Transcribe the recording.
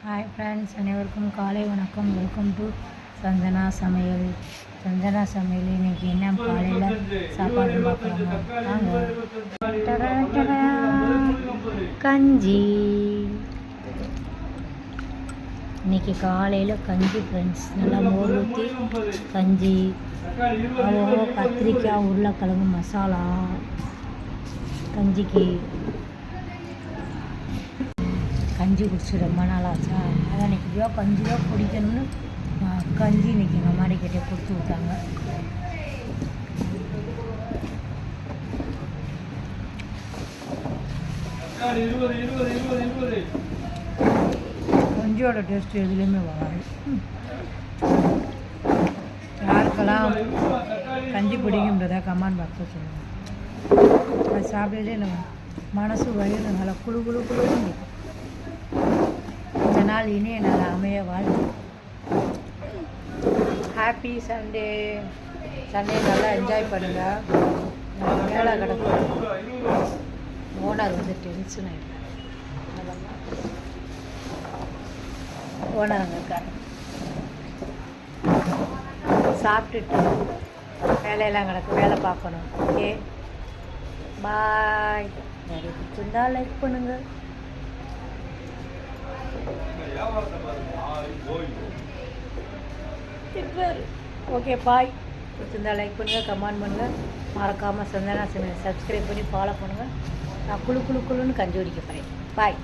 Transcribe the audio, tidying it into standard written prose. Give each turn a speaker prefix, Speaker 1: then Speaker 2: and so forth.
Speaker 1: Hi friends, அனைவருக்கும் காலை வணக்கம். வெல்கம் டு சஞ்சனா சமையல். சஞ்சனா சமையல் இன்றைக்கி என்ன காலையில் சாப்பாடு பார்க்குறாங்க. வாங்க. கஞ்சி. இன்றைக்கி காலையில் கஞ்சி ஃப்ரெண்ட்ஸ். நல்லா மோர் ஊற்றி கஞ்சி, கத்திரிக்காய், உருளைக்கிழங்கு மசாலா கஞ்சிக்கு. கஞ்சி குடிச்சு ரொம்ப நாள் ஆச்சா, அதான் இன்றைக்கி கஞ்சி தான் குடிக்கணும்னு கஞ்சி இன்றைக்கி எங்கள் அம்மாடிக்கிட்டே கொடுத்து விட்டாங்க. கஞ்சியோட டேஸ்ட்டு எதுலேயுமே வராது. யாருக்கெல்லாம் கஞ்சி பிடிக்கும்ன்றதா கமெண்ட் பாக்ஸில் சொல்லுவாங்க. அது சாப்பிடலே நம்ம மனசு வயிறு நல்லா குழு குழு குழுன்னு. இந்த நாள் இனிய நாள் அமைய வாழ்த்து. Happy Sunday. சண்டே நல்லா என்ஜாய் பண்ணுங்கள். வேலை கிடக்கும். ஓனர் வந்து டென்ஷன் ஆகிடும். ஓனர் அங்கே இருக்காரு. சாப்பிட்டுட்டு வேலையெல்லாம் கிடக்கு, வேலை பார்க்கணும். ஓகே, பாய். நிறைய பிடிச்சிருந்தா லைக் பண்ணுங்கள். ஓகே, பாய். பிடிச்சிருந்தா லைக் பண்ணுங்கள், கமெண்ட் பண்ணுங்கள். மறக்காமல் சந்தனா சமையல் சப்ஸ்கிரைப் பண்ணி ஃபாலோ பண்ணுங்கள். நான் குழு குழுன்னு கஞ்சி குடிக்க போகிறேன். பாய்.